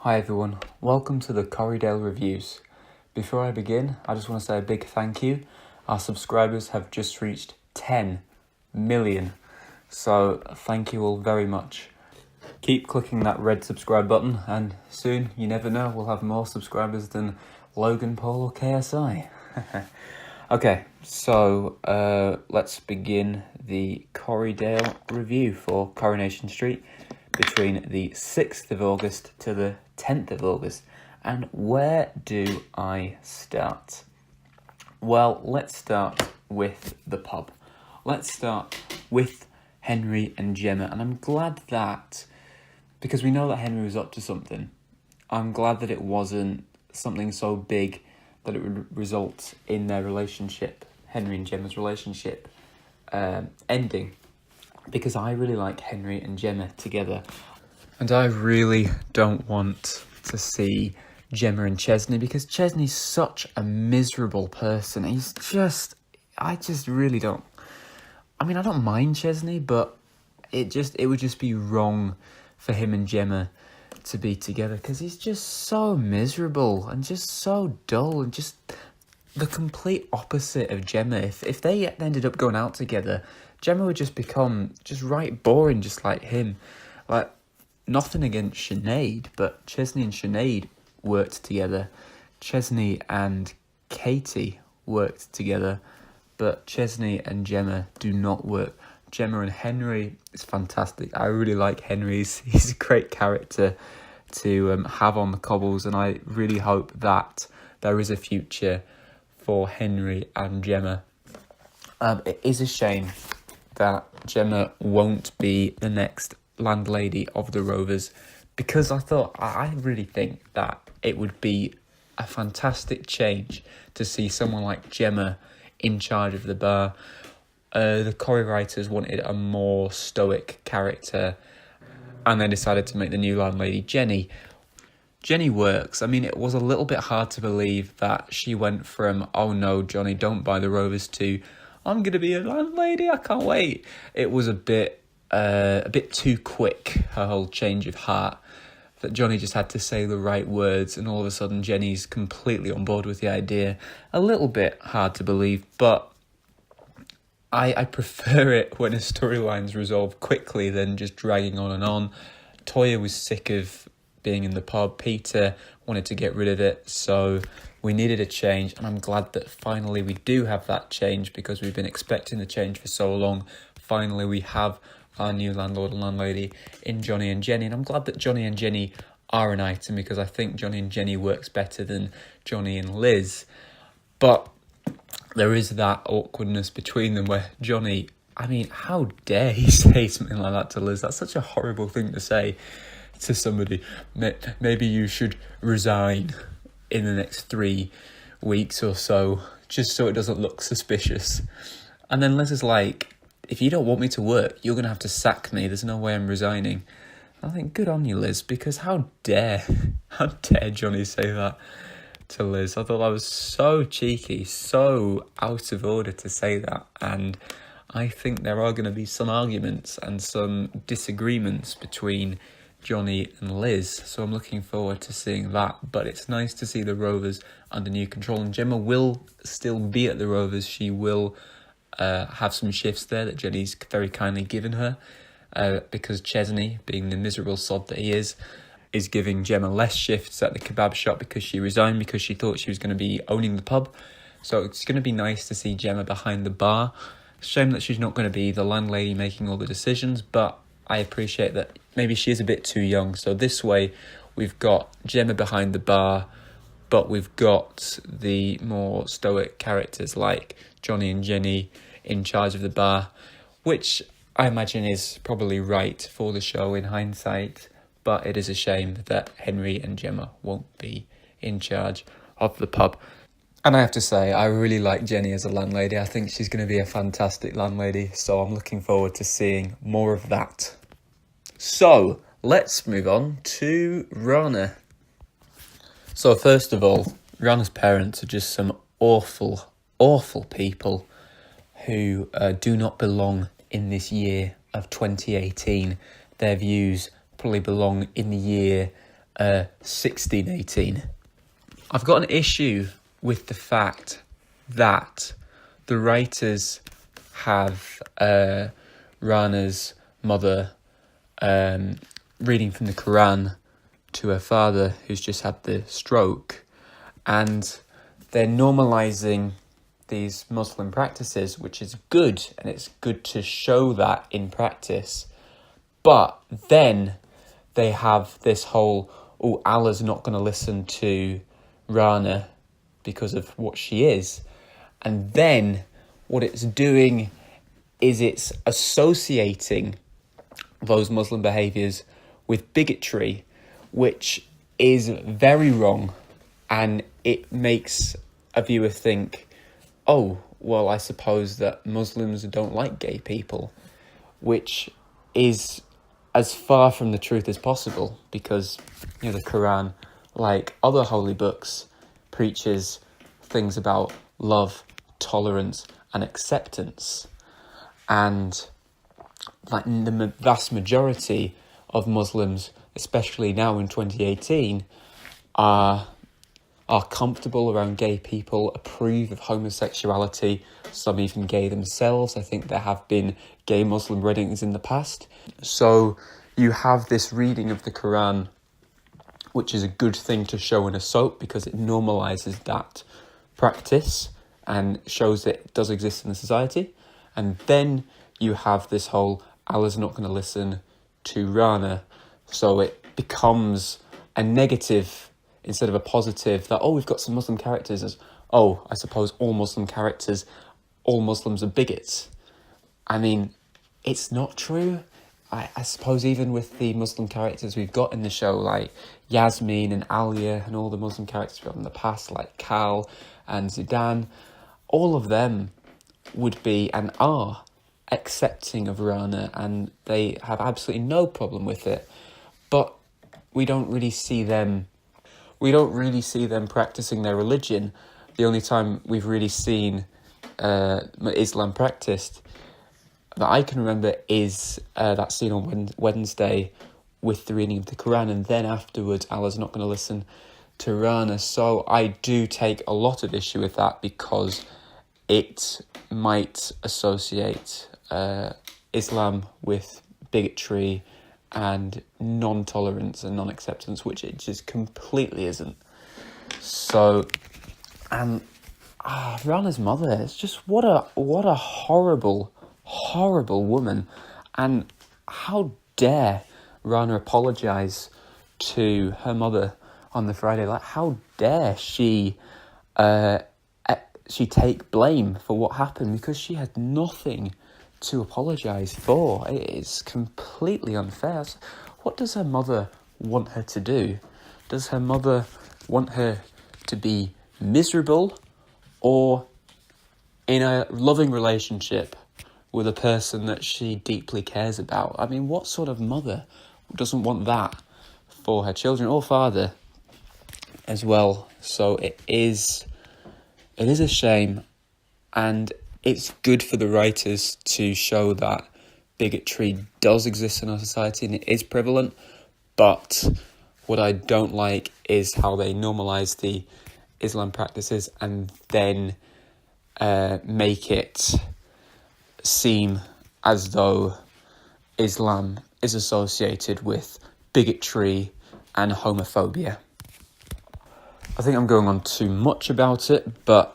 Hi everyone, welcome to the Corriedale reviews. Before I begin, I just want to say a big thank you. Our subscribers have just reached 10 million, so thank you all very much. Keep clicking that red subscribe button and soon, you never know, we'll have more subscribers than Logan Paul or KSI. Okay, so let's begin the Corriedale review for Coronation Street between the 6th of August to the 10th of August. And where do I start? Well, let's start with the pub. Let's start with Henry and Gemma. And I'm glad that, because we know that Henry was up to something, I'm glad that it wasn't something so big that it would result in their relationship, Henry and Gemma's relationship, ending. Because I really like Henry and Gemma together. And I really don't want to see Gemma and Chesney, because Chesney's such a miserable person. I just really don't. I mean, I don't mind Chesney, but it would just be wrong for him and Gemma to be together, because he's just so miserable and just so dull and just the complete opposite of Gemma. If they ended up going out together, Gemma would just become just right boring, just like him. Like, nothing against Sinead, but Chesney and Sinead worked together. Chesney and Katie worked together, but Chesney and Gemma do not work. Gemma and Henry is fantastic. I really like Henry. He's a great character to have on the cobbles, and I really hope that there is a future for Henry and Gemma. It is a shame that Gemma won't be the next landlady of the Rovers, because I really think that it would be a fantastic change to see someone like Gemma in charge of the bar. The Corrie writers wanted a more stoic character, and they decided to make the new landlady Jenny. Jenny works. I mean, it was a little bit hard to believe that she went from, oh no, Johnny, don't buy the Rovers, to, I'm going to be a landlady, I can't wait. It was a bit too quick, her whole change of heart, that Johnny just had to say the right words, and all of a sudden Jenny's completely on board with the idea. A little bit hard to believe, but I prefer it when a storyline's resolved quickly than just dragging on and on. Toya was sick of being in the pub. Peter wanted to get rid of it, so we needed a change, and I'm glad that finally we do have that change, because we've been expecting the change for so long. Finally we have our new landlord and landlady in Johnny and Jenny, and I'm glad that Johnny and Jenny are an item, because I think Johnny and Jenny works better than Johnny and Liz. But there is that awkwardness between them where Johnny, I mean, how dare he say something like that to Liz? That's such a horrible thing to say to somebody. Maybe you should resign in the next 3 weeks or so, just so it doesn't look suspicious. And then Liz is like, if you don't want me to work, you're going to have to sack me. There's no way I'm resigning. I think, good on you, Liz, because how dare Johnny say that to Liz? I thought that was so cheeky, so out of order to say that, and I think there are going to be some arguments and some disagreements between Johnny and Liz, so I'm looking forward to seeing that. But it's nice to see the Rovers under new control, and Gemma will still be at the Rovers. She will have some shifts there that Jenny's very kindly given her, because Chesney, being the miserable sod that he is giving Gemma less shifts at the kebab shop, because she resigned because she thought she was going to be owning the pub. So it's going to be nice to see Gemma behind the bar. Shame that she's not going to be the landlady making all the decisions, but I appreciate that maybe she is a bit too young. So this way we've got Gemma behind the bar, but we've got the more stoic characters like Johnny and Jenny in charge of the bar, which I imagine is probably right for the show in hindsight. But it is a shame that Henry and Gemma won't be in charge of the pub. And I have to say, I really like Jenny as a landlady. I think she's going to be a fantastic landlady, so I'm looking forward to seeing more of that. So, let's move on to Rana. So first of all, Rana's parents are just some awful, awful people who do not belong in this year of 2018. Their views probably belong in the year 1618. I've got an issue with the fact that the writers have Rana's mother reading from the Quran to her father who's just had the stroke, and they're normalising these Muslim practices, which is good, and it's good to show that in practice. But then they have this whole, oh, Allah's not going to listen to Rana because of what she is. And then what it's doing is it's associating those Muslim behaviours with bigotry, which is very wrong. And it makes a viewer think, oh, well, I suppose that Muslims don't like gay people, which is as far from the truth as possible, because, you know, the Quran, like other holy books, preaches things about love, tolerance, and acceptance. And like the vast majority of Muslims, especially now in 2018, are comfortable around gay people, approve of homosexuality, some even gay themselves. I think there have been gay Muslim weddings in the past. So you have this reading of the Quran, which is a good thing to show in a soap because it normalises that practice and shows that it does exist in the society. And then you have this whole, Allah's not going to listen to Rana. So it becomes a negative instead of a positive, that, oh, we've got some Muslim characters as, oh, I suppose all Muslims are bigots. I mean, it's not true. I suppose even with the Muslim characters we've got in the show, like Yasmin and Alia and all the Muslim characters from the past, like Cal and Zidane, all of them would be and are accepting of Rana, and they have absolutely no problem with it. But we don't really see them practicing their religion. The only time we've really seen Islam practiced that I can remember is that scene on Wednesday with the reading of the Quran, and then afterwards Allah's not going to listen to Rana. So I do take a lot of issue with that because it might associate Islam with bigotry and non-tolerance and non-acceptance, which it just completely isn't. So, and Rana's mother, it's just what a horrible woman. And how dare Rana apologise to her mother on the Friday? Like, how dare she take blame for what happened, because she had nothing to apologise for. It is completely unfair. What does her mother want her to do? Does her mother want her to be miserable or in a loving relationship with a person that she deeply cares about? I mean, what sort of mother doesn't want that for her children, or father as well? So it is a shame, and it's good for the writers to show that bigotry does exist in our society and it is prevalent. But what I don't like is how they normalise the Islam practices and then make it seem as though Islam is associated with bigotry and homophobia. I think I'm going on too much about it, but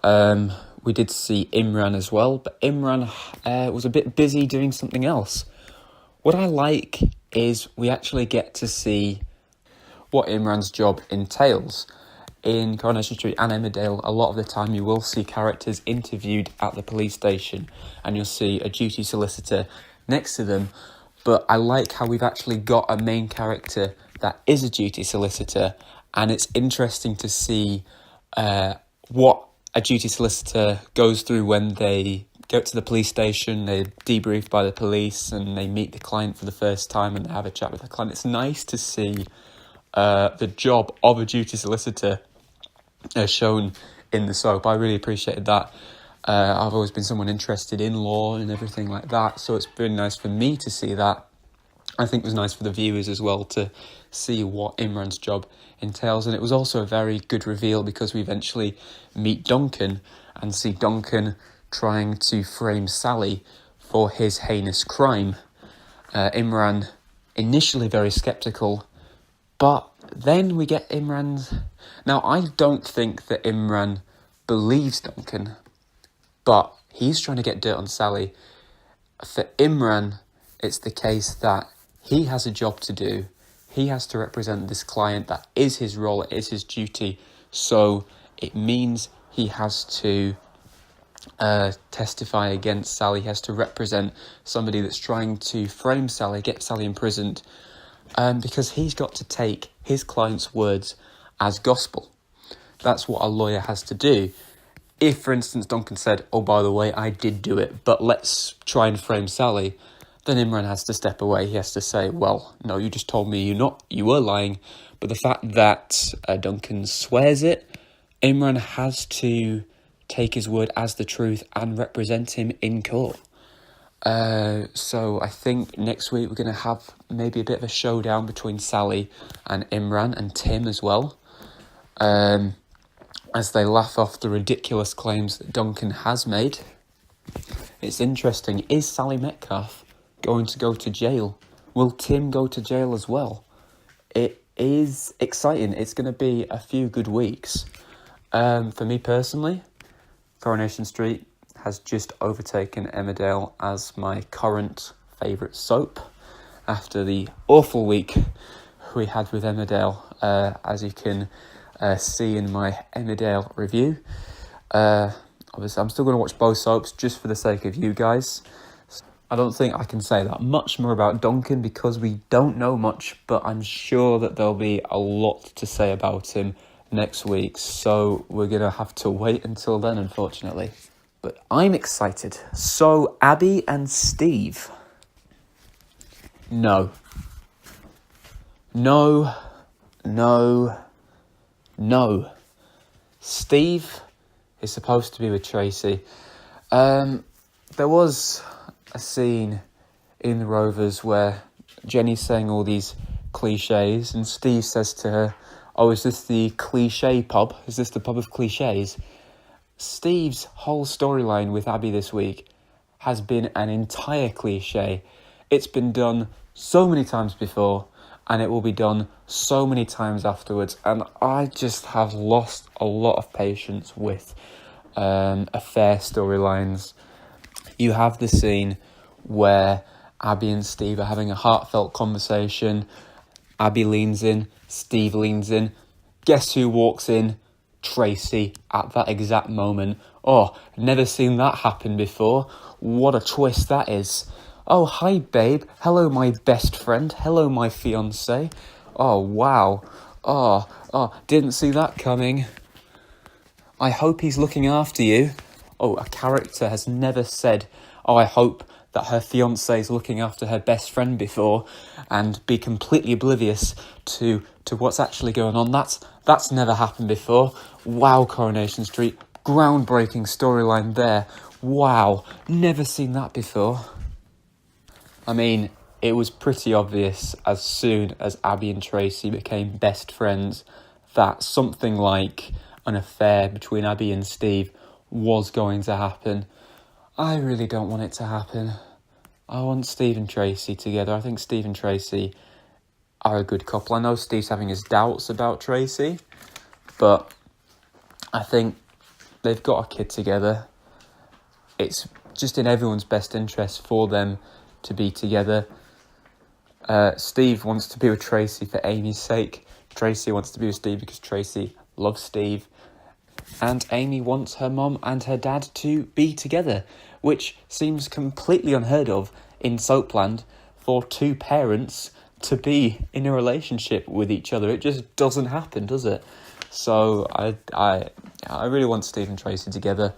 we did see Imran as well, but Imran was a bit busy doing something else. What I like is we actually get to see what Imran's job entails. In Coronation Street and Emmerdale, a lot of the time you will see characters interviewed at the police station and you'll see a duty solicitor next to them. But I like how we've actually got a main character that is a duty solicitor, and it's interesting to see what a duty solicitor goes through when they go to the police station, they're debriefed by the police and they meet the client for the first time and they have a chat with the client. It's nice to see the job of a duty solicitor shown in the soap. I really appreciated that. I've always been someone interested in law and everything like that, so it's been nice for me to see that. I think it was nice for the viewers as well to see what Imran's job entails. And it was also a very good reveal because we eventually meet Duncan and see Duncan trying to frame Sally for his heinous crime. Imran initially very sceptical, but then we get Imran's... Now, I don't think that Imran believes Duncan, but he's trying to get dirt on Sally. For Imran, it's the case that he has a job to do. He has to represent this client. That is his role. It is his duty. So it means he has to testify against Sally. He has to represent somebody that's trying to frame Sally, get Sally imprisoned, because he's got to take his client's words as gospel. That's what a lawyer has to do. If, for instance, Duncan said, oh, by the way, I did do it, but let's try and frame Sally, then Imran has to step away. He has to say, well, no, you just told me you were lying. But the fact that Duncan swears it, Imran has to take his word as the truth and represent him in court. So I think next week we're going to have maybe a bit of a showdown between Sally and Imran and Tim as well, as they laugh off the ridiculous claims that Duncan has made. It's interesting. Is Sally Metcalfe going to go to jail? Will Tim go to jail as well? It is exciting. It's going to be a few good weeks. For me personally, Coronation Street has just overtaken Emmerdale as my current favourite soap after the awful week we had with Emmerdale, as you can see in my Emmerdale review. Obviously, I'm still going to watch both soaps just for the sake of you guys. I don't think I can say that much more about Duncan because we don't know much, but I'm sure that there'll be a lot to say about him next week, so we're going to have to wait until then, unfortunately. But I'm excited. So, Abby and Steve. No. Steve is supposed to be with Tracy. There was a scene in The Rovers where Jenny's saying all these cliches and Steve says to her, oh, is this the cliche pub? Is this the pub of cliches? Steve's whole storyline with Abby this week has been an entire cliche. It's been done so many times before, and it will be done so many times afterwards, and I just have lost a lot of patience with affair storylines. You have the scene where Abby and Steve are having a heartfelt conversation. Abby leans in, Steve leans in. Guess who walks in? Tracy at that exact moment. Oh, never seen that happen before. What a twist that is. Oh, hi, babe. Hello, my best friend. Hello, my fiancé. Oh, wow. Oh, didn't see that coming. I hope he's looking after you. Oh, a character has never said, oh, I hope that her fiancé is looking after her best friend before, and be completely oblivious to what's actually going on. That's never happened before. Wow, Coronation Street. Groundbreaking storyline there. Wow, never seen that before. I mean, it was pretty obvious as soon as Abby and Tracy became best friends that something like an affair between Abby and Steve was going to happen. I really don't want it to happen. I want Steve and Tracy together. I think Steve and Tracy are a good couple. I know Steve's having his doubts about Tracy, but I think they've got a kid together. It's just in everyone's best interest for them to be together. Steve wants to be with Tracy for Amy's sake. Tracy wants to be with Steve because Tracy loves Steve. And Amy wants her mum and her dad to be together, which seems completely unheard of in Soapland for two parents to be in a relationship with each other. It just doesn't happen, does it? So I really want Steve and Tracy together.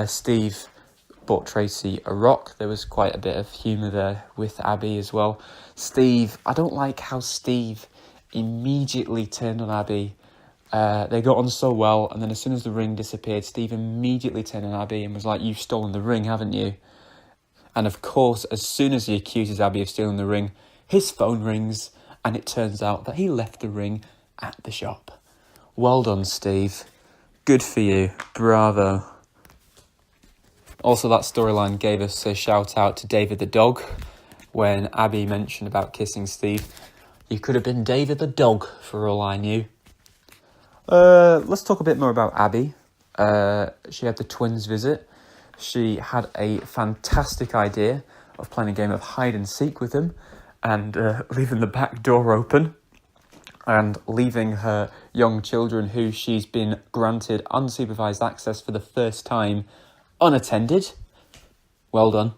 Steve bought Tracy a rock. There was quite a bit of humour there with Abby as well. Steve, I don't like how Steve immediately turned on Abby. They got on so well, and then as soon as the ring disappeared, Steve immediately turned on Abby and was like, you've stolen the ring, haven't you? And of course, as soon as he accuses Abby of stealing the ring, his phone rings and it turns out that he left the ring at the shop. Well done, Steve. Good for you. Bravo. Also, that storyline gave us a shout out to David the dog when Abby mentioned about kissing Steve. You could have been David the dog for all I knew. Let's talk a bit more about Abby. She had the twins visit. She had a fantastic idea of playing a game of hide and seek with them and leaving the back door open and leaving her young children, who she's been granted unsupervised access for the first time, unattended. Well done.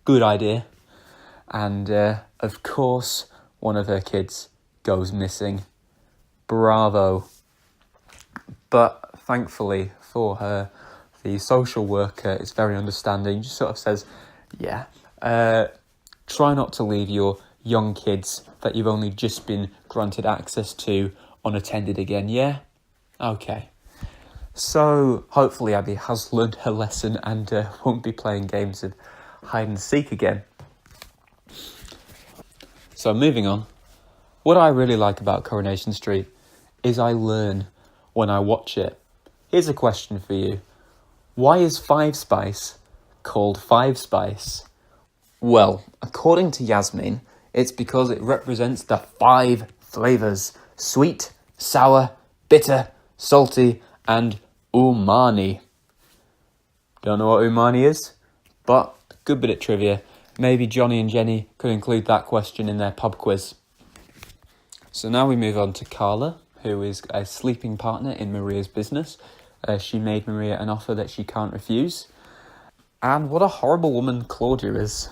Good idea. And of course, one of her kids goes missing. Bravo. But thankfully for her, the social worker is very understanding. Just sort of says, try not to leave your young kids that you've only just been granted access to unattended again, yeah? Okay. So hopefully Abby has learned her lesson and won't be playing games of hide and seek again. So moving on, what I really like about Coronation Street is I learn when I watch it. Here's a question for you. Why is Five Spice called Five Spice? Well, according to Yasmin, it's because it represents the 5 flavours: sweet, sour, bitter, salty, and umami. Don't know what umami is, but good bit of trivia. Maybe Johnny and Jenny could include that question in their pub quiz. So now we move on to Carla, who is a sleeping partner in Maria's business. She made Maria an offer that she can't refuse. And what a horrible woman Claudia is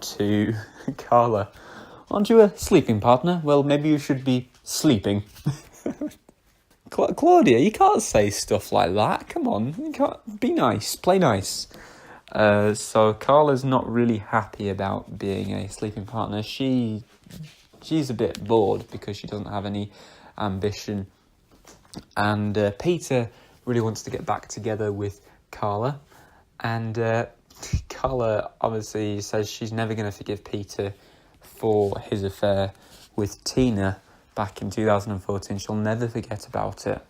to Carla. Aren't you a sleeping partner? Well, maybe you should be sleeping. Claudia, you can't say stuff like that. Come on, you can't. Be nice, play nice. So Carla's not really happy about being a sleeping partner. She's a bit bored because she doesn't have any ambition. And Peter really wants to get back together with Carla. And Carla obviously says she's never going to forgive Peter for his affair with Tina back in 2014. She'll never forget about it.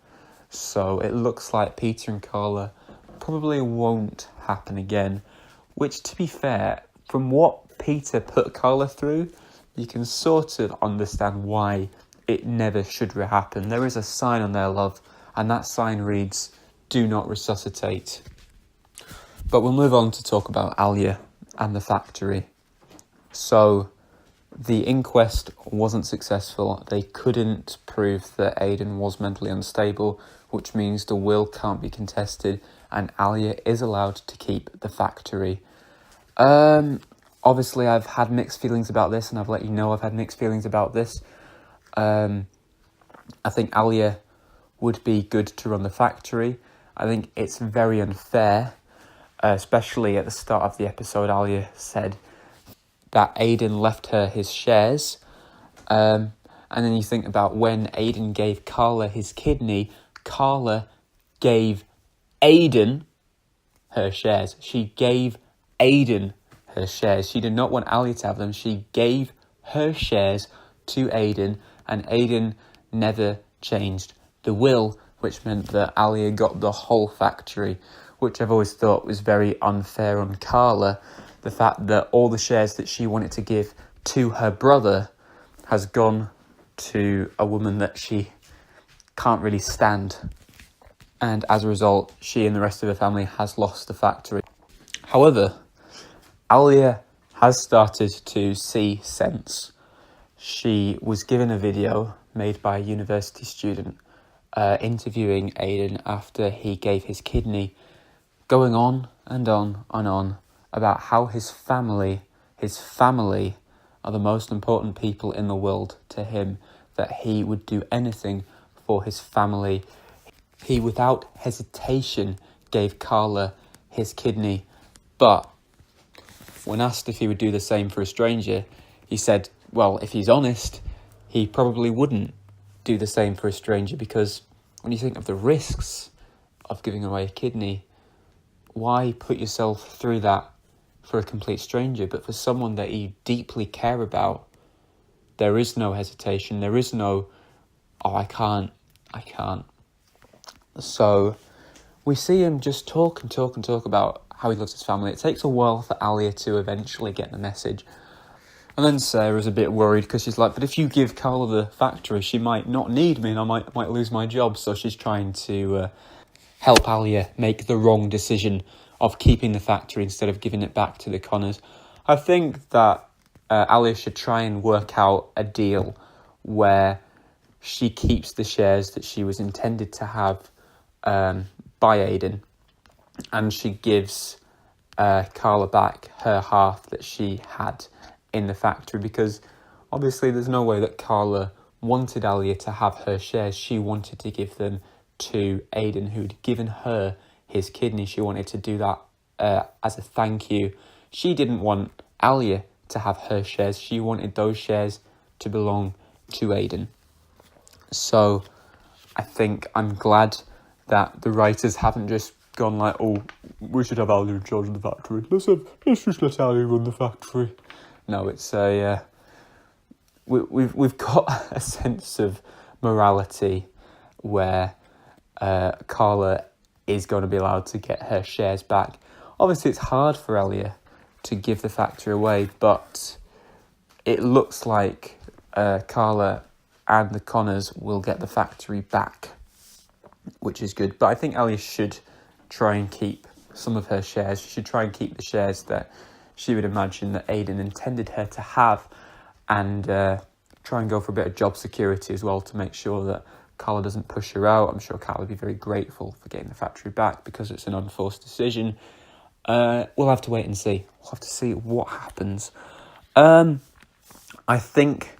So it looks like Peter and Carla probably won't happen again, which, to be fair, from what Peter put Carla through, you can sort of understand why it never should happen. There is a sign on their love, and that sign reads, "Do not resuscitate." But we'll move on to talk about Alia and the factory. So the inquest wasn't successful. They couldn't prove that Aidan was mentally unstable, which means the will can't be contested, and Alia is allowed to keep the factory. Obviously, I've had mixed feelings about this, and I've let you know I've had mixed feelings about this. I think Alia would be good to run the factory. I think it's very unfair, especially at the start of the episode. Alia said that Aidan left her his shares. And then you think about when Aidan gave Carla his kidney, Carla gave Aidan her shares. She gave Aidan her shares. She did not want Alia to have them. She gave her shares to Aidan, and Aidan never changed the will, which meant that Alia got the whole factory, which I've always thought was very unfair on Carla. The fact that all the shares that she wanted to give to her brother has gone to a woman that she can't really stand. And as a result, she and the rest of her family has lost the factory. However, Alia has started to see sense. She was given a video made by a university student interviewing Aidan after he gave his kidney, going on and on and on about how his family are the most important people in the world to him, that he would do anything for his family. He, without hesitation, gave Carla his kidney, but when asked if he would do the same for a stranger, he said, well, if he's honest, he probably wouldn't do the same for a stranger, because when you think of the risks of giving away a kidney, why put yourself through that for a complete stranger? But for someone that you deeply care about, There is no hesitation. There is no, oh, I can't. So we see him just talk about how he loves his family. It takes a while for Alia to eventually get the message. And then Sarah's a bit worried because she's like, but if you give Carla the factory, she might not need me and I might lose my job. So she's trying to help Alia make the wrong decision of keeping the factory instead of giving it back to the Connors. I think that Alia should try and work out a deal where she keeps the shares that she was intended to have by Aiden, and she gives Carla back her half that she had in the factory, because obviously there's no way that Carla wanted Alia to have her shares. She wanted to give them to Aiden, who'd given her his kidney. She wanted to do that as a thank you. She didn't want Alia to have her shares. She wanted those shares to belong to Aiden. So I think I'm glad that the writers haven't just gone like, oh, we should have Alia in charge of the factory. Let's just let Alia run the factory. No, it's we've got a sense of morality where Carla is going to be allowed to get her shares back. Obviously, it's hard for Alia to give the factory away, but it looks like Carla and the Connors will get the factory back, which is good. But I think Alia should try and keep some of her shares. She should try and keep the shares that she would imagine that Aiden intended her to have, and try and go for a bit of job security as well to make sure that Carla doesn't push her out. I'm sure Carla would be very grateful for getting the factory back because it's an unforced decision. We'll have to wait and see. We'll have to see what happens. I think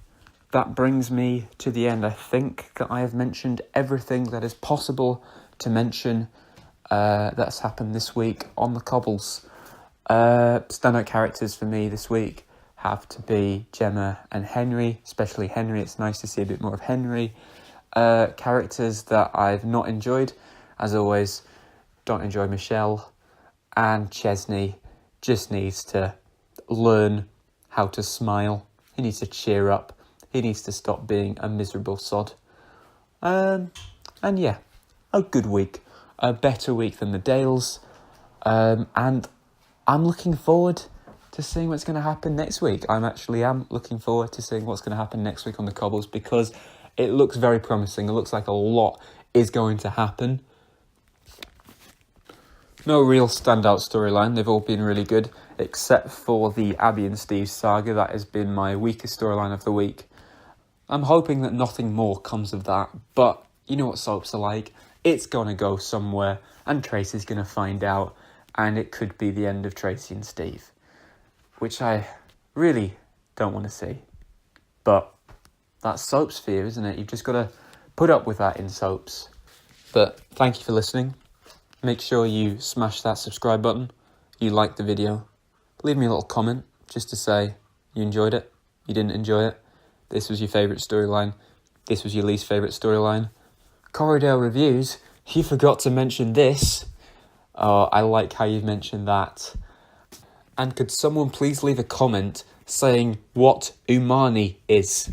that brings me to the end. I think that I have mentioned everything that is possible to mention that's happened this week on the cobbles. Standout characters for me this week have to be Gemma and Henry, especially Henry. It's nice to see a bit more of Henry. Characters that I've not enjoyed, as always, don't enjoy Michelle, and Chesney just needs to learn how to smile. He needs to cheer up. He needs to stop being a miserable sod. And yeah, a good week. A better week than the Dales. And I'm looking forward to seeing what's going to happen next week. I am looking forward to seeing what's going to happen next week on the cobbles, because it looks very promising. It looks like a lot is going to happen. No real standout storyline. They've all been really good, except for the Abby and Steve saga. That has been my weakest storyline of the week. I'm hoping that nothing more comes of that, but you know what soaps are like. It's going to go somewhere, and Tracy's going to find out, and it could be the end of Tracy and Steve, which I really don't want to see. But that's soaps fear, isn't it? You've just got to put up with that in soaps. But thank you for listening. Make sure you smash that subscribe button. You liked the video. Leave me a little comment just to say you enjoyed it, you didn't enjoy it. This was your favourite storyline. This was your least favourite storyline. Corriedale reviews. You forgot to mention this. Oh, I like how you've mentioned that. And could someone please leave a comment saying what Umani is?